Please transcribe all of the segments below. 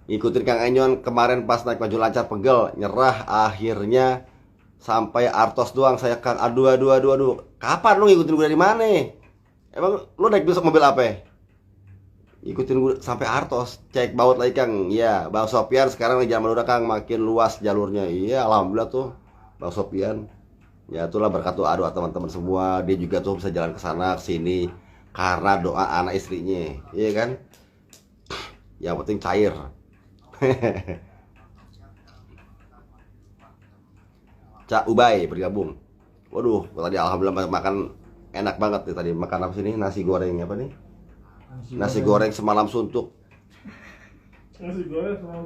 Ngikutin Kang Enyon kemarin pas naik maju lancar pegel, nyerah akhirnya sampai Artos doang saya Kang. Aduh aduh aduh aduh. Kapan lu ngikutin gue dari mana? Emang lu naik besok mobil apa? Ikutin gue sampai Artos, cek baut lagi Kang. Iya, Bang Sopian sekarang di zaman udah Kang makin luas jalurnya. Iya, alhamdulillah tuh Bang Sopian. Ya itulah berkat doa doa teman-teman semua. Dia juga tuh bisa jalan ke sana ke sini karena doa anak istrinya. Iya kan? Yang penting cair. Cak Ubay bergabung. Waduh, tadi alhamdulillah makan enak banget nih tadi. Makan apa sih nih? Nasi goreng apa nih? Nasi goreng semalam suntuk. Nasi goreng sama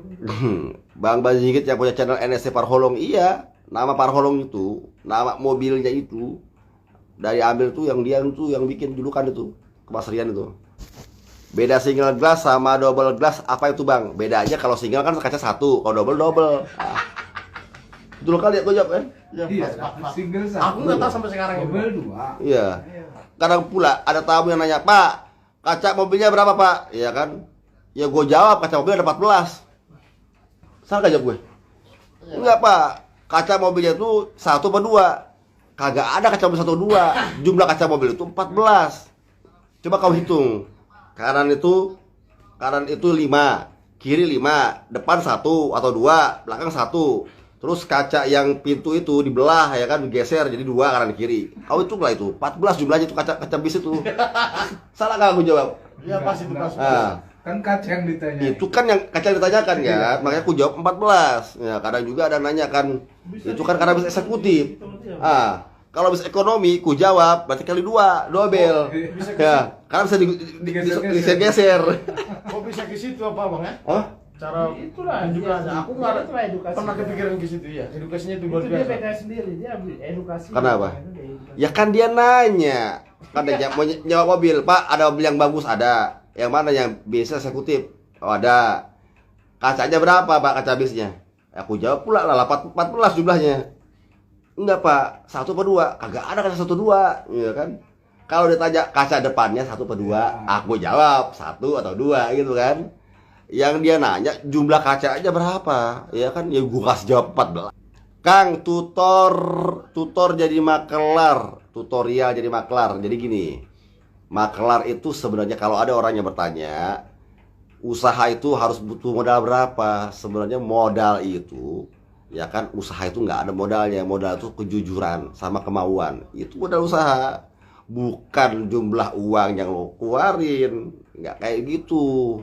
Bang Bazigit yang punya channel NSC Parholong. Iya, nama Parholong itu, nama mobilnya itu dari ambil tuh yang dia tuh yang bikin julukan itu ke Mas Rian itu. Beda single glass sama double glass apa itu Bang? Bedanya kalau single kan kaca satu, kalau double double. Betul kali ya gue jawab kan? iya, pas. Single Aku nggak tahu sampai sekarang itu. Double 2. Iya. Kadang pula ada tamu yang nanya, "Pak, kaca mobilnya berapa, Pak?" Iya kan? Ya gue jawab kaca mobilnya ada 14. Salah gak jawab gue? Enggak, Pak. Kaca mobilnya itu 1 apa 2? Kagak ada kaca mobil 1 2. Jumlah kaca mobil itu 14. Coba kau hitung. Kanan itu 5, kiri 5, depan 1 atau 2, belakang 1. Terus kaca yang pintu itu dibelah ya kan, digeser jadi 2 kanan kiri. Kau hitung lah itu, 14 jumlahnya itu kaca bis itu. Salah gak aku jawab? Iya, pas itu pas. Nah, Kan kaca yang ditanya. itu kan yang kaca yang ditanyakan kan, makanya aku jawab 14. Ya, kadang juga ada nanya kan, itu kan karena bis eksekutif. Ah, kalau bis ekonomi, ku jawab berarti kali 2, dobel. Ya, karena bisa digeser-geser. Kok bisa ke situ apa Bang ya? Hah? Cara Itulah penunjukannya. dia- Aku nggak itulah edukasi. pernah kepikiran ke situ ya. Edukasinya itu luar Itu dia biasa. PKS sendiri, dia ambil edukasi. Kenapa? Itu dia edukasi. Ya kan dia nanya, kan dia mau nyewa mobil, Pak ada mobil yang bagus ada, yang mana yang bisa eksekutif? Oh ada. Kacanya berapa Pak kaca bisnya? Aku jawab pula lah 14 jumlahnya. Enggak Pak, 1 apa 2? Kagak ada kaca 1 2, iya kan? Kalau ditanya kaca depannya 1 apa 2, aku jawab 1 atau 2 gitu kan. Yang dia nanya jumlah kaca aja berapa, ya kan? Ya gua kasih jawab 14. Kang, tutor jadi makelar, tutorial jadi makelar. Jadi gini, makelar itu sebenarnya kalau ada orang yang bertanya, usaha itu harus butuh modal berapa? Sebenarnya modal itu, ya kan usaha itu nggak ada modalnya. Modal itu kejujuran sama kemauan. Itu modal usaha, bukan jumlah uang yang lo keluarin. Nggak kayak gitu.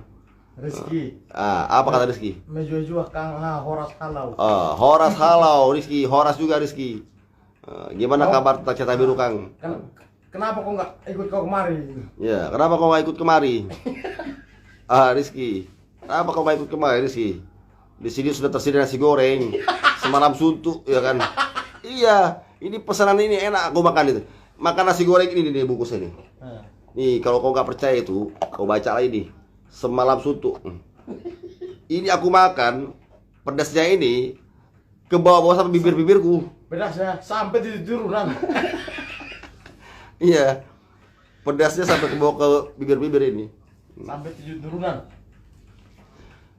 Rizky, Apa kata Rizky? menjual Kang Horas Halau. Horas halau Rizky, Horas juga Rizky. Gimana Oh. kabar tentang cerita biru Kang? Kenapa kok nggak ikut kau kemari? Ya, kenapa kau nggak ikut kemari? Rizky, kenapa kau nggak ikut kemari Rizky? Di sini sudah tersedia nasi goreng, semalam suntuk, ya kan? Iya, ini pesanan ini enak aku makan itu. Makan nasi goreng ini nih bungkusnya nih. Nah, Nih, kalau kau nggak percaya itu, kau baca lagi nih. Semalam suntuk. Ini aku makan, pedasnya ini ke bawah-bawah sampai bibir-bibirku. pedas ya, sampai di turunan. Iya. Pedasnya sampai ke bawah ke bibir-bibir ini. Sampai 7 turunan.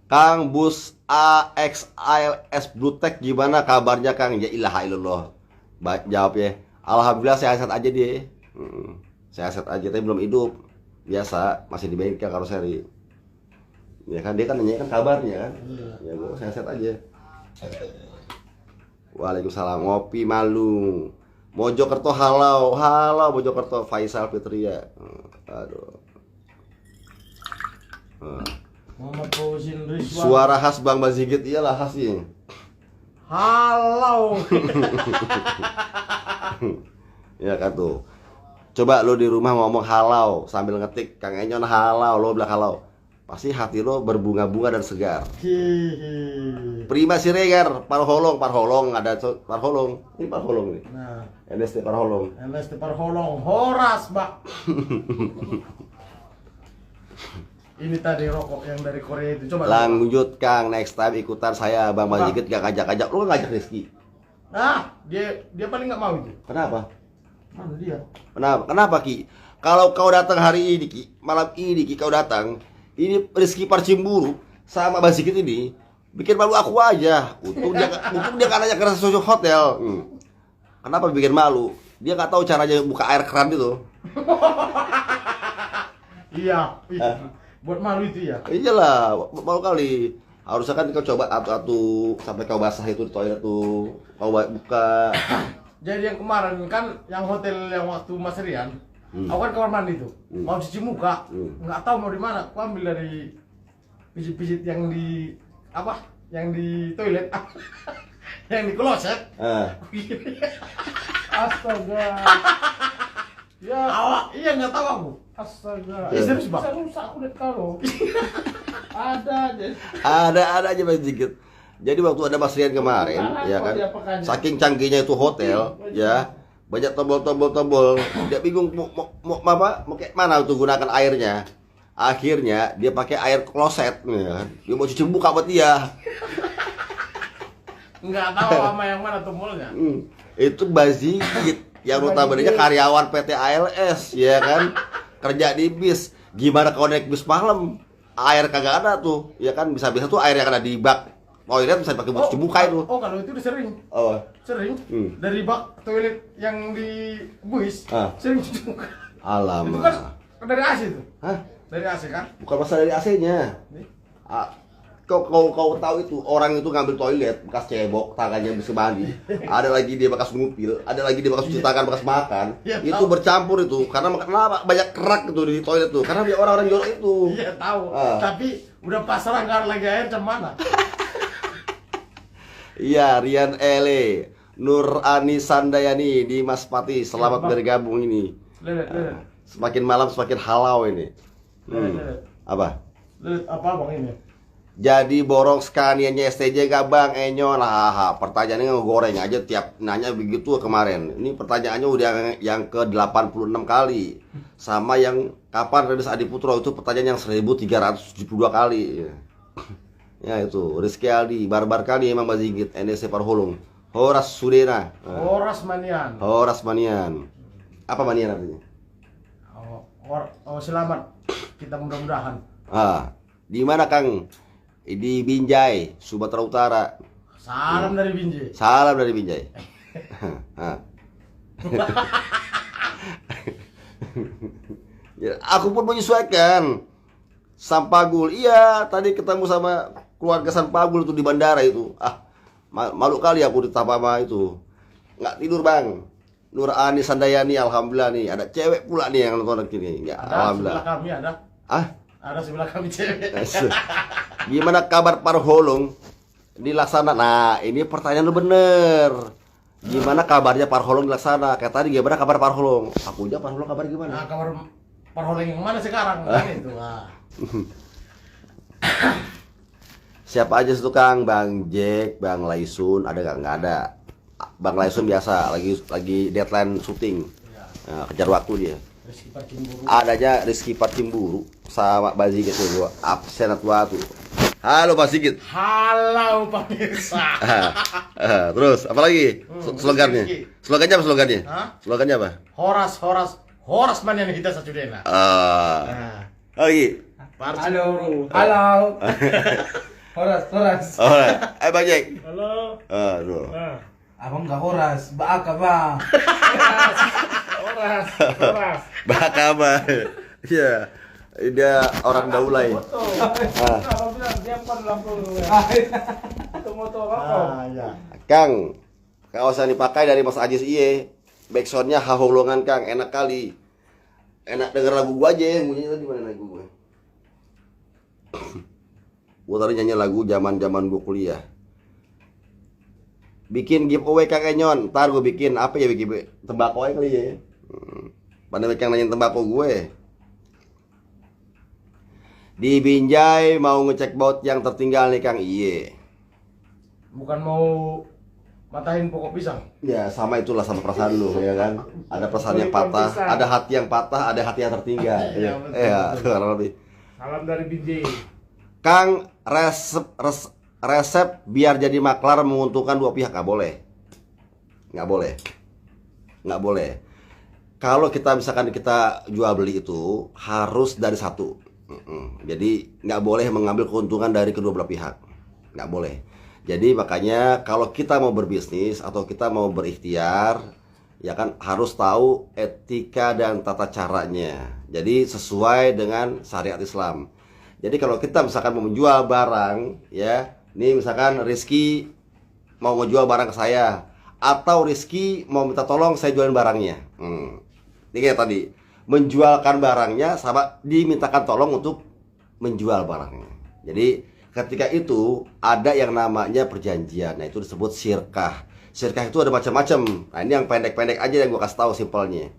Kang Bus AXILS Bluetech gimana kabarnya Kang? Ya ilaha illallah. Jawab ya. Alhamdulillah sehat-sehat aja dia. Sehat-sehat aja tapi belum hidup. Biasa, masih di bengkel karoseri. Ya kan dia kan nanya kan kabarnya kan. Ya gua sehat-sehat aja. Waalaikumsalam. Ngopi malu. Mojokerto halau, halau Mojokerto Faisal Fitria. Aduh. Muhammad Fauzin Rizwan. Suara khas Bang Bazigit iyalah khasnya. Halau. Ya kan tuh. Coba lo di rumah ngomong halau sambil ngetik Kang Enyon halau, lo bilang halau. Pasti hati lo berbunga-bunga dan segar. Hihi. Prima Siregar, Parholong ada Parholong. Ini Parholong nih. Nah, NST Parholong. LST Parholong Horas, Mbak. Ini tadi rokok yang dari Korea itu. Coba. Lanjut Kang, next time ikutan saya Bang Bazigit gak ngajak-ngajak. Lo ngajak Rizky. Ah, dia paling nggak mau itu. Kenapa? Mana dia? Kenapa Ki? Kalau kau datang hari ini Ki, malam ini Ki kau datang, ini Rizky Parcimburu sama Basikin ini bikin malu aku aja. Untung dia kan aja karena sosok hotel. Kenapa bikin malu? Dia nggak tahu caranya buka air keran itu. Iya. Buat malu itu ya. Iyalah, malu kali. Harusnya kan kau coba atu-atu sampai kau basah itu di toilet tuh. Kau buka. Jadi yang kemarin kan yang hotel yang waktu Mas Rian, aku kan kamar mandi tuh, mau cuci muka, nggak tahu mau di mana. Aku ambil dari pijit-pijit yang di apa? Yang di toilet, yang di kloset. Astaga. Ya, Awak, iya nggak tahu aku. astaga. Ya, serius, Bang? Bisa rusak kulit kalau. Ada aja. Ada aja sedikit. Jadi waktu ada Mas Rian kemarin, ya kan, saking canggihnya itu hotel, ya, banyak tombol, dia bingung mau kayak mana tuh gunakan airnya. Akhirnya dia pakai air kloset, ya kan. Dia mau cuci muka buat dia. Nggak tahu sama yang mana tombolnya. Itu Basikin yang notabene karyawan PT ALS, ya kan, kerja di bis. Gimana kalau naik bis malam, air kagak ada tuh, ya kan, bisa-bisa tuh air yang ada di bak toilet bisa dipakai buat cuci muka itu. Oh, kalau itu udah sering. Oh. Sering. Dari bak toilet yang di bus, sering cuci muka. Itu kan Alamak. dari AC tuh. Hah? Dari AC kan? Bukan masalah dari AC-nya. Kau tahu itu orang itu ngambil toilet bekas cebok, tangannya bisa mandi. Ada lagi dia bekas ngupil, ada lagi dia bekas cuci tangan, bekas makan. Ya, itu tahu. bercampur itu karena banyak kerak itu di toilet tuh. Karena dia orang-orang jorok itu. Iya tahu. Tapi udah pasrah nggak lagi air macam mana? Iya, Rian Ele, Nur Ani Sandayani di Mas Pati, selamat bergabung ini. Lihat. Semakin malam semakin halau ini. Lihat. Apa? Lihat apa bang ini? Jadi borong skaniannya STJ gak bang? Enyon lah, pertanyaannya ngegoreng aja tiap nanya begitu kemarin. Ini pertanyaannya udah yang ke 86 kali. Sama yang kapan rilis Adiputro itu pertanyaan yang 1372 kali. Ya itu, Rizky Aldi, barbar kali emang Bazigit, NDC Parholung. Horas Sudena. Horas Manian. Horas Manian. Apa Manian artinya? Selamat. Kita mudah-mudahan. Di mana Kang? Di Binjai, Sumatera Utara. Salam dari Binjai. Salam dari Binjai. Ya, aku pun menyesuaikan. Sampagul, iya tadi ketemu sama keluarga Sampagul itu di bandara itu. Malu kali aku ditapa sama itu. Nggak tidur bang. Nur Ani Sandayani, alhamdulillah nih ada cewek pula nih yang nonton ini. Ya, Ada alhamdulillah. sebelah kami ada. Ada sebelah kami cewek. Gimana kabar Parholung dilaksana? Nah, ini pertanyaan lu bener. Gimana kabarnya Parholung dilaksana? Kayak tadi gimana kabar Parholung? Aku aja Parholung kabar gimana? Nah, kamar Parholeng yang mana sekarang? Kan itu. Siapa aja situ Kang? Bang Jack, Bang Laisun, ada nggak ada? Bang Laisun biasa lagi deadline syuting. Nah, kejar waktu dia. Rizky Parcimburu. Adanya Rizky Parcimburu sama Bazigit tuh gua absen waktu. Halo Bazigit. Halo pemirsa. Terus apa lagi? Slogannya? Rizky. Slogannya apa slogannya? Hah? Slogannya apa? Horas Manian kita Sacudena. Lagi. Parcimburu. Halo. Horas. Ayo Bang Jack. Halo. Aduh. Abang nggak horas, baaka bang. Horas. Baka Bang. Iya. Dia orang Daulay. Abang bilang siapkan lampu. Itu motor apa? Ya. Kang, kaos yang dipakai dari Mas Ajis iye. Backsoundnya haholongan Kang, enak kali. Enak denger lagu gua aja. Bunyinya tadi mana lagu gua? Gua tadi nyanyi lagu zaman-zaman gua kuliah. Bikin giveaway Kang Enyon. Ntar gua bikin apa ya, bikin tembakau aja kali ya. Pada yang nanyain tembakau gue. Di Binjai mau ngecek baut yang tertinggal nih Kang. Iye. Bukan mau matahin pokok pisang. Ya sama itulah sama perasaan lu ya kan. Ada perasaan yang patah, ada hati yang patah, ada hati yang tertinggal. Iya, betul, Ya, betul. kurang lebih. Salam dari Binjai. Kang, resep biar jadi maklar menguntungkan dua pihak nggak boleh. Nggak boleh. Kalau kita misalkan kita jual beli itu harus dari satu. Jadi nggak boleh mengambil keuntungan dari kedua belah pihak, nggak boleh. Jadi makanya kalau kita mau berbisnis atau kita mau berikhtiar, ya kan harus tahu etika dan tata caranya. Jadi sesuai dengan syariat Islam. Jadi kalau kita misalkan mau menjual barang, ya, ini misalkan Rizky mau ngejual barang ke saya, atau Rizky mau minta tolong saya jualin barangnya. Ini kayak tadi, menjualkan barangnya sama dimintakan tolong untuk menjual barangnya. Jadi ketika itu ada yang namanya perjanjian. Nah, itu disebut syirkah. Syirkah itu ada macam-macam. Nah, ini yang pendek-pendek aja yang gue kasih tahu simpelnya.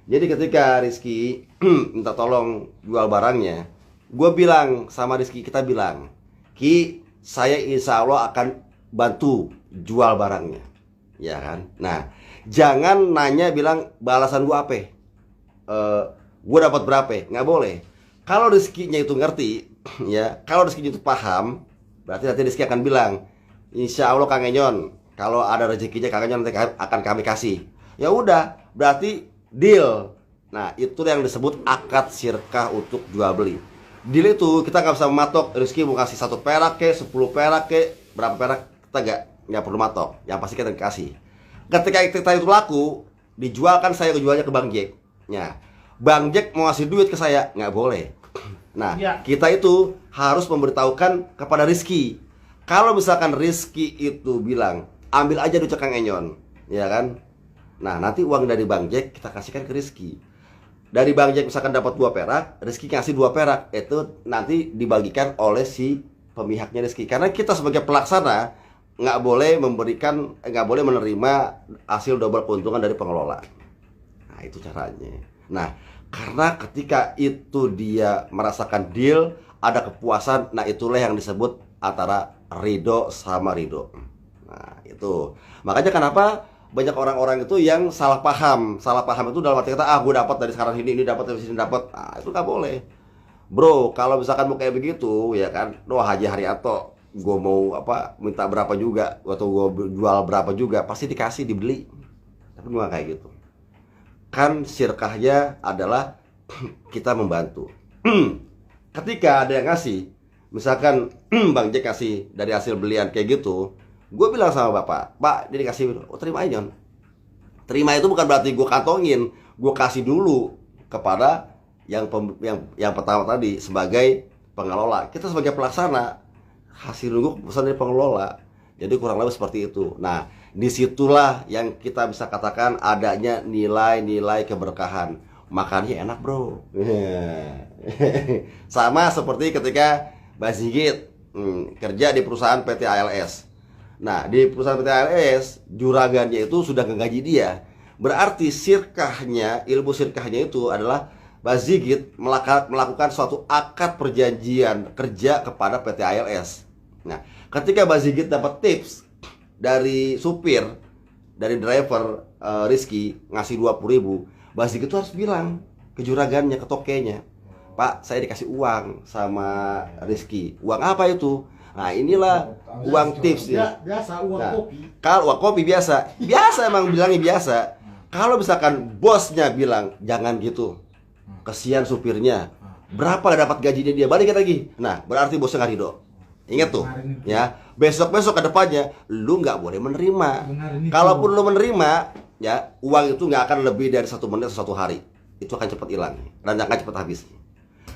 Jadi ketika Rizky minta tolong jual barangnya, gue bilang sama Rizky, kita bilang, Ki, saya insya Allah akan bantu jual barangnya, ya kan? Nah, jangan nanya bilang balasan gue apa, gue dapat berapa, nggak boleh. Kalau Rizky-nya itu ngerti, ya, kalau Rizky-nya itu paham, berarti nanti Rizky akan bilang, insya Allah Kang Enyon, kalau ada rezekinya Kang Enyon nanti akan kami kasih. Ya udah, berarti deal. Nah, itu yang disebut akad syirkah untuk jual beli. Deal itu kita nggak bisa mematok Rizky mau kasih 1 perak ke, 10 perak ke, berapa perak, kita nggak perlu matok. Yang pasti kita kasih. Ketika kita itu laku, dijualkan, saya jualnya ke Bang Jack. Ya, Bang Jack mau ngasih duit ke saya, nggak boleh. Nah, kita itu harus memberitahukan kepada Rizky. Kalau misalkan Rizky itu bilang, ambil aja duit Kang Enyon, ya kan? Nah, nanti uang dari Bang Jack kita kasihkan ke Rizky. Dari Bang Jack misalkan dapat 2 perak, Rizky kasih 2 perak, itu nanti dibagikan oleh si pemihaknya Rizky. Karena kita sebagai pelaksana nggak boleh menerima hasil double keuntungan dari pengelola. Nah, itu caranya. Nah, karena ketika itu dia merasakan deal, ada kepuasan, nah itulah yang disebut antara ridho sama ridho. Nah, itu. Makanya kenapa banyak orang-orang itu yang salah paham. Salah paham itu dalam arti kata, gue dapat dari sekarang ini dapat, dari sini dapat. Nah, itu nggak boleh. Bro, kalau misalkan mau kayak begitu, ya kan, Haji Haryanto, gue mau minta berapa juga, atau gue jual berapa juga, pasti dikasih, dibeli. Tapi gue nggak kayak gitu. Kan syirkahnya adalah kita membantu. Ketika ada yang ngasih, misalkan Bang Jack kasih dari hasil belian kayak gitu, gue bilang sama bapak, Pak, dia dikasih, terima aja. Terima itu bukan berarti gue kantongin, gue kasih dulu kepada yang pertama tadi sebagai pengelola. Kita sebagai pelaksana hasil nunggu pesan dari pengelola. Jadi kurang lebih seperti itu. Nah, disitulah yang kita bisa katakan adanya nilai-nilai keberkahan. Makannya enak, bro. Sama seperti ketika Mbak Sigit kerja di perusahaan PT ALS. Nah, di perusahaan PT ALS, juragannya itu sudah ngegaji dia. Berarti ilmu sirkahnya itu adalah Mbak Sigit melakukan suatu akad perjanjian kerja kepada PT ALS. Nah, ketika Mbak Sigit dapat tips dari supir, dari driver Rizky ngasih 20.000, Mbak Sigit itu harus bilang ke juragannya, ke tokenya, Pak, saya dikasih uang sama Rizky. Uang apa itu? Nah, inilah uang tips ya. Biasa uang kopi. Kalau uang kopi biasa emang bilangnya biasa. Kalau misalkan bosnya bilang jangan gitu, kesian supirnya, berapa dapat gajinya dia, balikin lagi. Nah, berarti bosnya nggak ridho. Ingat tuh, ya. Besok-besok ke depannya, lu nggak boleh menerima. Kalaupun lu menerima, ya, uang itu nggak akan lebih dari 1 menit atau 1 hari. Itu akan cepat hilang dan akan cepat habis.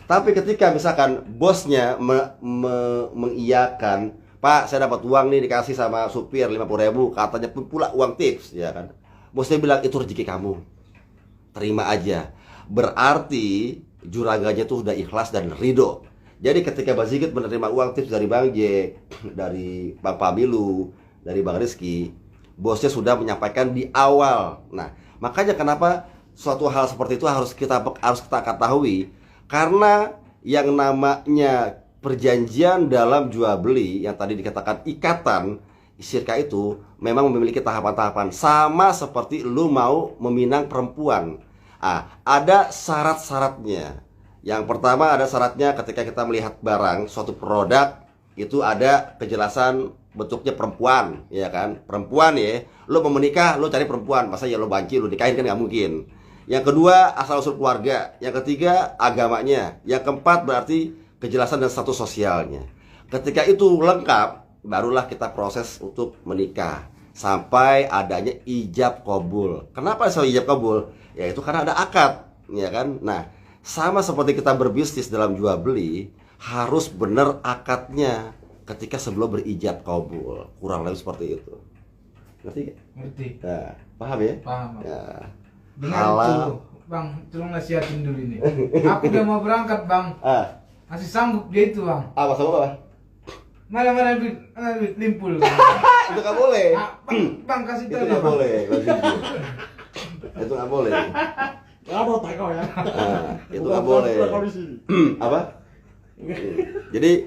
Tapi ketika misalkan bosnya mengiyakan, Pak, saya dapat uang nih dikasih sama supir 50.000, katanya pula uang tips, ya kan? Bosnya bilang itu rezeki kamu, terima aja. Berarti juragannya tuh udah ikhlas dan ridho. Jadi ketika Bang Sigit menerima uang tips dari Bang Jack, dari Bang Pamilu, dari Bang Rizky, bosnya sudah menyampaikan di awal. Nah, makanya kenapa suatu hal seperti itu harus kita ketahui. Karena yang namanya perjanjian dalam jual beli yang tadi dikatakan ikatan syirkah itu memang memiliki tahapan-tahapan, sama seperti lu mau meminang perempuan. Ada syarat-syaratnya. Yang pertama ada syaratnya ketika kita melihat barang, suatu produk itu ada kejelasan bentuknya perempuan, ya kan? Perempuan ya, lu mau menikah, lu cari perempuan, masa ya lu banci, lu nikahin kan nggak mungkin. Yang kedua, asal-usul keluarga. Yang ketiga, agamanya. Yang keempat, berarti kejelasan dan status sosialnya. Ketika itu lengkap, barulah kita proses untuk menikah. Sampai adanya ijab kabul. Kenapa saya ijab kabul? Ya itu karena ada akad, ya kan? Nah, sama seperti kita berbisnis dalam jual beli, harus benar akadnya ketika sebelum berijab kabul. Kurang lebih seperti itu. Ngerti gak? Ngerti. Nah, paham ya? Paham. Ya. Dengar Halal. itu, Bang, tolong nasihatin dulu ini. Aku udah mau berangkat, Bang. Masih sanggup dia itu, Bang. Apa sama apa? Mana duit limpul. Itu nggak boleh. Bang kasih Itu tahu. nggak boleh. Itu nggak boleh. Ya ada tak kau ya. Itu nggak boleh. Kau di sini. Apa? Jadi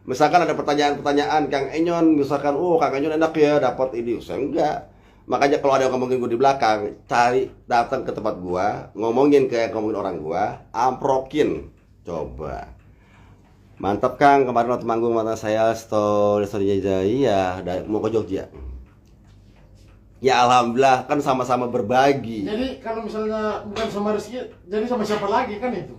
misalkan ada pertanyaan-pertanyaan Kang Enyon, misalkan, oh Kang Enyon enak ya dapat ini, saya enggak. Makanya kalau ada yang ngomongin gue di belakang, datang ke tempat gua, ngomongin orang gua, amprokin, coba. Mantap Kang, kemarin waktu manggung mata saya story ya, mau ke Jogja. Ya alhamdulillah kan sama-sama berbagi. Jadi kalau misalnya bukan sama Rizky, jadi sama siapa lagi kan itu?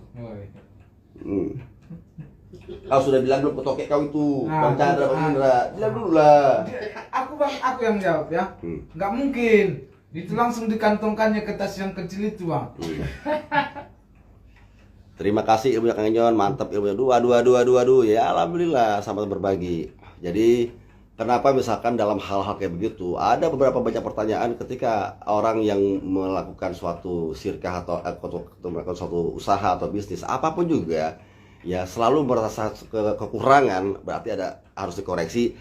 Kau sudah bilang belum ke tokek kau itu, Bang Chandra, Bang Ah. Indra, bilang dulu lah. Aku yang jawab ya. Nggak mungkin. Itu langsung dikantongkannya ke tas yang kecil itu, Bang. Terima kasih ilmunya Kang Enyon, mantap ilmunya. Aduh. Ya alhamdulillah sama berbagi. Jadi kenapa misalkan dalam hal-hal kayak begitu ada beberapa banyak pertanyaan ketika orang yang melakukan suatu sirkah atau melakukan suatu usaha atau bisnis apapun juga ya selalu merasa kekurangan, berarti harus dikoreksi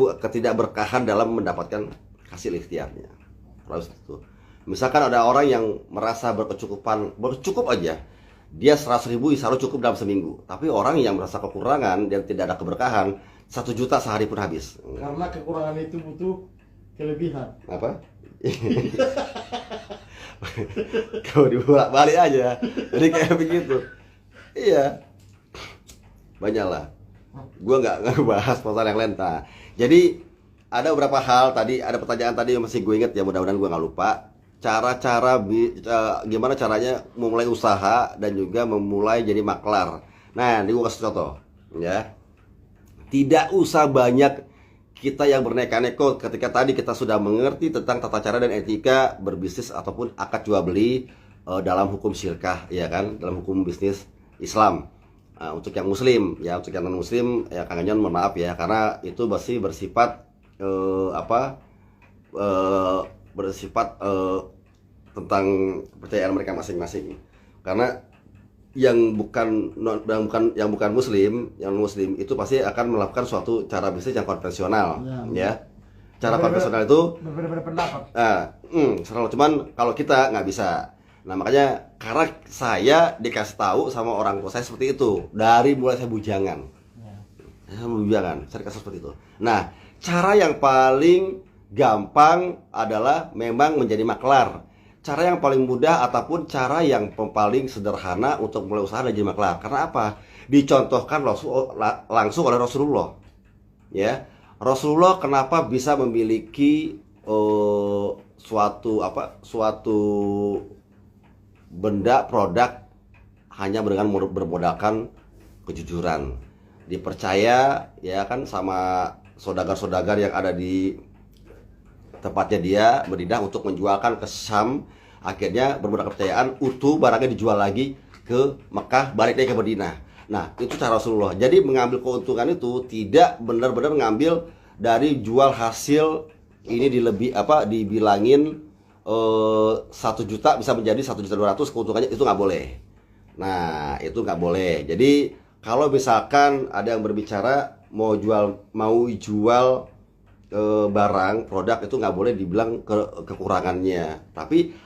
ketidakberkahan dalam mendapatkan hasil ikhtiarnya. Terus itu. Misalkan ada orang yang merasa bercukup aja. Dia 100.000 insya Allah cukup dalam seminggu. Tapi orang yang merasa kekurangan dan tidak ada keberkahan, 1 juta sehari pun habis. Karena kekurangan itu butuh kelebihan. Apa? Kau dibolak-balik aja. Jadi kayak begitu. Iya. Banyaklah. Gua nggak bahas masalah yang lain. Nah, jadi ada beberapa hal tadi, ada pertanyaan tadi yang masih gue inget ya, mudah-mudahan gue nggak lupa. Gimana caranya memulai usaha dan juga memulai jadi maklar. Nah, ini gue kasih contoh ya. Tidak usah banyak kita yang berneka-neko ketika tadi kita sudah mengerti tentang tata cara dan etika berbisnis ataupun akad jual beli dalam hukum syirkah, ya kan, dalam hukum bisnis Islam. Untuk yang muslim ya, untuk yang non muslim ya Kang Enyon mohon maaf ya, karena itu masih bersifat tentang kepercayaan mereka masing-masing. Karena yang bukan muslim, yang muslim itu pasti akan melakukan suatu cara bisnis yang konvensional, ya. Cara konvensional itu berbeda pendapat. selalu, cuman kalau kita nggak bisa. Nah makanya karena saya dikasih tahu sama orang tua saya seperti itu dari mulai saya bujangan, saya dikasih seperti itu. Nah cara yang paling gampang adalah memang menjadi maklar. Cara yang paling mudah ataupun cara yang paling sederhana untuk mulai usaha dan jadi maklar. Karena apa? Dicontohkan langsung oleh Rasulullah. Ya, Rasulullah kenapa bisa memiliki suatu benda produk hanya dengan bermodalkan kejujuran, dipercaya ya kan sama saudagar-saudagar yang ada di tempatnya dia Madinah untuk menjualkan ke Syam, akhirnya bermodal kepercayaan utuh barangnya dijual lagi ke Mekah, balik lagi ke Madinah. Nah itu cara Rasulullah. Jadi mengambil keuntungan itu tidak benar-benar ngambil dari jual hasil ini dibilangin 1 juta bisa menjadi 1.200.000 keuntungannya, itu nggak boleh. Nah itu nggak boleh. Jadi kalau misalkan ada yang berbicara mau jual barang produk itu nggak boleh dibilang kekurangannya. Tapi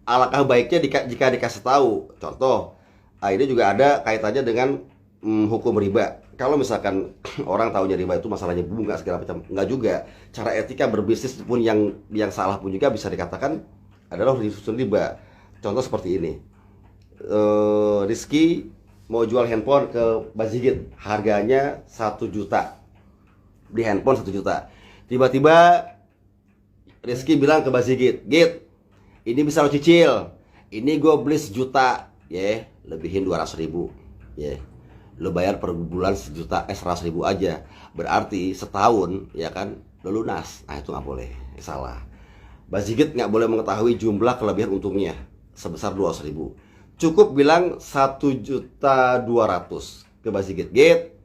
alangkah baiknya jika dikasih tahu. Contoh, ini juga ada kaitannya dengan hukum riba. Kalau misalkan orang tahunya riba itu masalahnya bunga segala macam, nggak juga. Cara etika berbisnis pun yang salah pun juga bisa dikatakan adalah riba. Contoh seperti ini, Rizky mau jual handphone ke Bazigit, harganya 1 juta, beli handphone 1 juta. Tiba-tiba Rizky bilang ke Bazigit, Git, ini bisa lo cicil, ini gue beli 1 juta, ya, lebihin 200.000, ya. Lo bayar per bulan 100.000 aja. Berarti setahun, ya kan, lo lunas. Nah itu nggak boleh, salah. Basigit nggak boleh mengetahui jumlah kelebihan untungnya sebesar 200.000. Cukup bilang 1.200.000 ke Basigit. Git,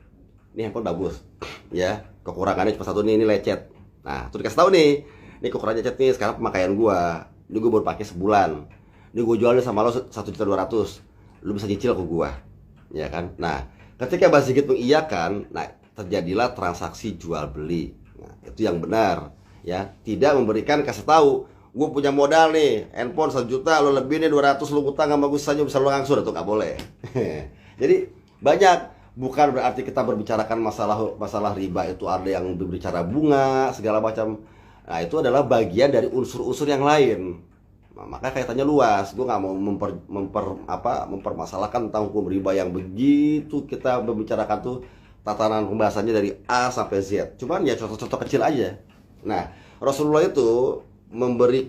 ini handphone bagus, ya. Kekurangannya cuma satu nih, ini lecet. Nah, tuh dikasih tahu nih, ini kekurangan lecet nih. Sekarang pemakaian gua, ini gua baru pakai sebulan. Ini gua jualnya sama lo 1.200.000. Lu bisa nyicil ke gua, ya kan? Nah, ketika Basigit mengiyakan, nah terjadilah transaksi jual beli. Nah, itu yang benar, ya. Tidak memberikan kasih tahu, gue punya modal nih, handphone 1 juta, lo lebih nih 200, lo utang sama gue saja bisa lo ngangsur, itu nggak boleh. Jadi banyak, bukan berarti kita berbicarakan masalah riba itu ada yang berbicara bunga segala macam. Nah itu adalah bagian dari unsur-unsur yang lain. Nah, maka kaitannya luas. Gue nggak mau mempermasalahkan tentang hukum riba yang begitu kita membicarakan tuh tatanan pembahasannya dari A sampai Z. Cuman ya contoh-contoh kecil aja. Nah, Rasulullah itu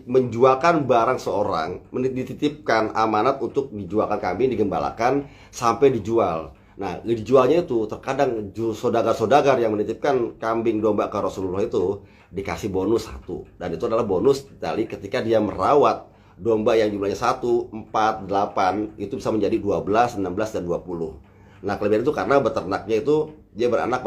menjualkan barang seorang, dititipkan amanat untuk dijualkan kambing, digembalakan sampai dijual. Nah, dijualnya itu terkadang saudagar-saudagar yang menitipkan kambing domba ke Rasulullah itu dikasih bonus 1. Dan itu adalah bonus dari ketika dia merawat domba yang jumlahnya 1, 4, 8, itu bisa menjadi 12, 16, dan 20. Nah, kelebihan itu karena beternaknya itu dia beranak.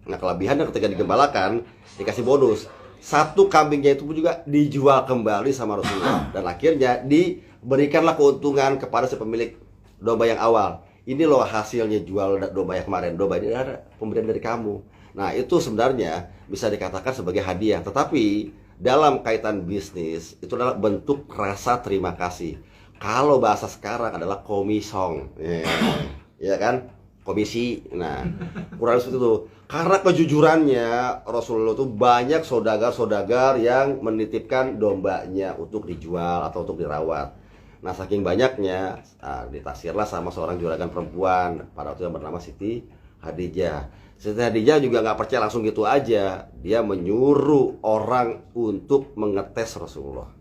Nah, kelebihannya ketika digembalakan dikasih bonus. 1 kambingnya itu pun juga dijual kembali sama Rasulullah. Dan akhirnya diberikanlah keuntungan kepada si pemilik domba yang awal. Ini loh hasilnya jual domba yang kemarin. Domba ini ada pemberian dari kamu. Nah, itu sebenarnya bisa dikatakan sebagai hadiah. Tetapi dalam kaitan bisnis itu adalah bentuk rasa terima kasih. Kalau bahasa sekarang adalah komisong, ya kan, komisi. Nah, kurang seperti itu. Karena kejujurannya Rasulullah itu banyak saudagar-saudagar yang menitipkan dombanya untuk dijual atau untuk dirawat. Nah, saking banyaknya, ditaksirlah sama seorang juragan perempuan pada waktu yang bernama Siti Khadijah. Siti Khadijah juga nggak percaya langsung gitu aja. Dia menyuruh orang untuk mengetes Rasulullah.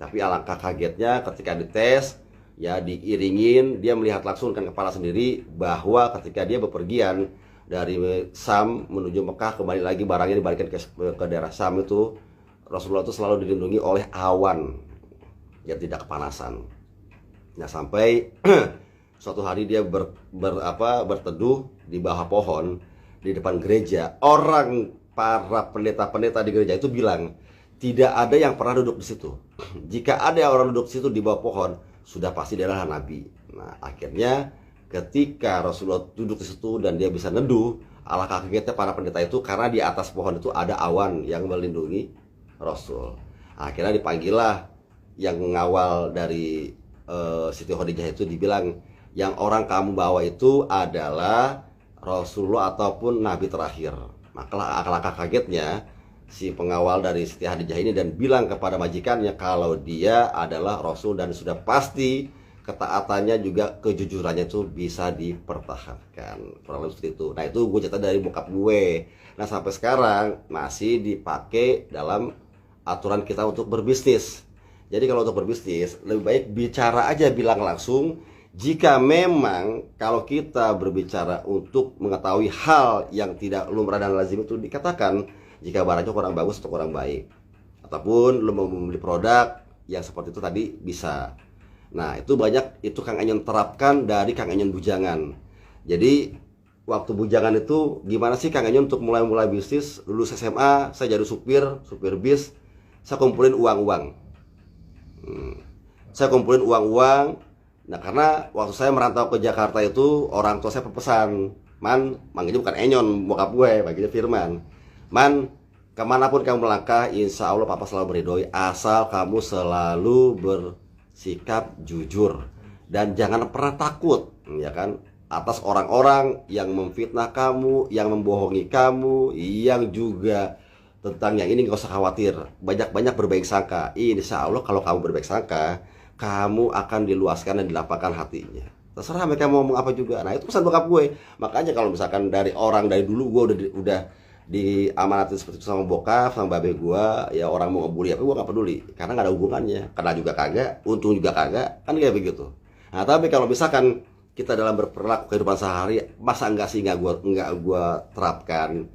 Tapi alangkah kagetnya ketika dites, ya diiringin, dia melihat langsung dengan kepala sendiri bahwa ketika dia bepergian dari Sam menuju Mekah, kembali lagi barangnya dibalikin ke daerah Sam itu, Rasulullah itu selalu dilindungi oleh awan yang tidak kepanasan. Nah, sampai suatu hari dia berteduh di bawah pohon di depan gereja. Para pendeta-pendeta di gereja itu bilang, tidak ada yang pernah duduk di situ. Jika ada orang duduk di situ di bawah pohon, sudah pasti dia adalah Nabi. Nah, akhirnya ketika Rasulullah duduk di situ dan dia bisa neduh, alangkah kagetnya para pendeta itu karena di atas pohon itu ada awan yang melindungi Rasul. Akhirnya dipanggillah yang mengawal dari Siti Khadijah itu, dibilang, yang orang kamu bawa itu adalah Rasulullah ataupun Nabi terakhir. Maka alangkah kagetnya si pengawal dari Siti Khadijah ini dan bilang kepada majikannya kalau dia adalah Rasul dan sudah pasti ketaatannya juga kejujurannya itu bisa dipertahankan. Kurang lebih seperti itu. Nah, itu gue cerita dari bokap gue. Nah, sampai sekarang masih dipakai dalam aturan kita untuk berbisnis. Jadi kalau untuk berbisnis lebih baik bicara aja, bilang langsung. Jika memang kalau kita berbicara untuk mengetahui hal yang tidak lumrah dan lazim itu dikatakan, jika barangnya kurang bagus atau kurang baik, ataupun lo mau membeli produk yang seperti itu tadi bisa. Nah, itu banyak itu Kang Enyon terapkan dari Kang Enyon bujangan. Jadi waktu bujangan itu gimana sih Kang Enyon untuk mulai bisnis? Lulus SMA saya jadi supir bis, saya kumpulin uang-uang. Saya kumpulin uang-uang. Nah, karena waktu saya merantau ke Jakarta itu orang tua saya berpesan, manggilnya bukan Enyon, bokap gue, manggilnya Firman. Man, kemanapun kamu melangkah, insya Allah papa selalu meridhoi, asal kamu selalu bersikap jujur dan jangan pernah takut, ya kan, atas orang-orang yang memfitnah kamu, yang membohongi kamu, yang juga tentang yang ini nggak usah khawatir, banyak-banyak berbaik sangka. Insya Allah kalau kamu berbaik sangka, kamu akan diluaskan dan dilapangkan hatinya. Terserah mereka mau ngomong apa juga. Nah, itu pesan bokap gue. Makanya kalau misalkan dari dulu gue udah diamanatin seperti itu sama bokap, sama babe gua, ya orang mau ngebully apa gua nggak peduli, karena nggak ada hubungannya, kena juga kagak, untung juga kagak, kan kayak begitu. Nah tapi kalau misalkan kita dalam berperilaku kehidupan sehari, masa enggak sih nggak gua terapkan.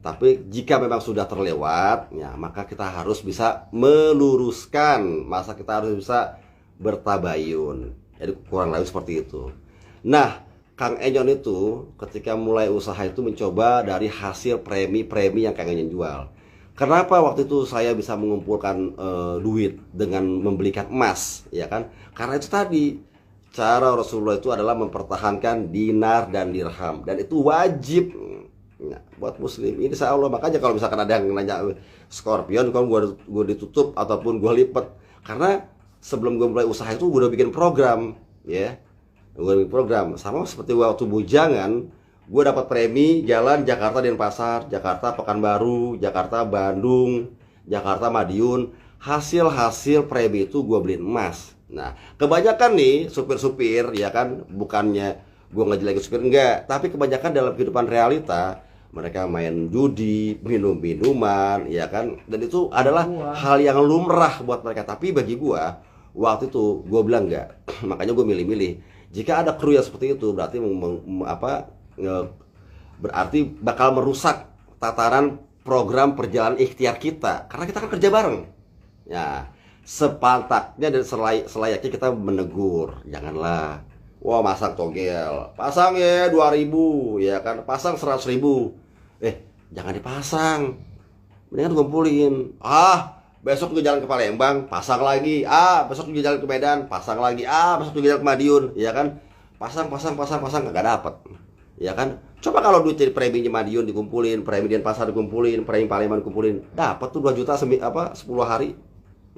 Tapi jika memang sudah terlewat, ya maka kita harus bisa meluruskan, masa kita harus bisa bertabayun. Jadi kurang lebih seperti itu. Nah, Kang Enyon itu ketika mulai usaha itu mencoba dari hasil premi-premi yang Kang Enyon jual. Kenapa waktu itu saya bisa mengumpulkan duit dengan membelikan emas, ya kan? Karena itu tadi cara Rasulullah itu adalah mempertahankan dinar dan dirham, dan itu wajib ya, buat muslim. Ini insya Allah, makanya kalau misalkan ada yang nanya Scorpion, kalau gua ditutup ataupun gua lipat, karena sebelum gua mulai usaha itu gua udah bikin program, ya. Gue program sama seperti waktu bujangan, gue dapat premi jalan Jakarta Denpasar, Jakarta Pekanbaru, Jakarta Bandung, Jakarta Madiun. Hasil premi itu gue beliin emas. Nah, kebanyakan nih supir-supir, ya kan, bukannya gue ngejelekin supir, enggak, tapi kebanyakan dalam kehidupan realita mereka main judi, minum minuman, ya kan, dan itu adalah hal yang lumrah buat mereka. Tapi bagi gue waktu itu gue bilang enggak. Makanya gue milih-milih. Jika ada kru yang seperti itu, berarti berarti bakal merusak tataran program perjalanan ikhtiar kita, karena kita kan kerja bareng. Ya, sepantaknya dan selayaknya kita menegur, janganlah, wah masang togel, pasang ya 2.000, ya kan, pasang 100.000, jangan dipasang, mendingan kumpulin. Besok juga jalan ke Palembang, pasang lagi. Besok juga jalan ke Medan, pasang lagi. Besok juga jalan ke Madiun, ya kan? Pasang, nggak dapet, ya kan? Coba kalau duit jadi preminya Madiun dikumpulin, premi Denpasar dikumpulin, premi Palembang dikumpulin, dapat tuh 2 juta 10 hari.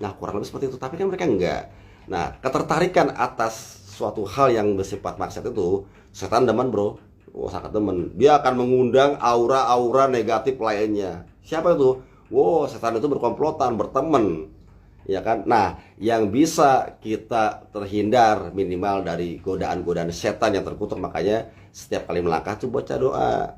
Nah, kurang lebih seperti itu. Tapi kan mereka enggak. Nah, ketertarikan atas suatu hal yang bersifat maksiat itu, setan demen, bro. Sangat demen. Dia akan mengundang aura-aura negatif lainnya. Siapa itu? Setan itu berkomplotan, berteman, ya kan? Nah, yang bisa kita terhindar minimal dari godaan-godaan setan yang terkutuk, makanya setiap kali melangkah tuh baca doa.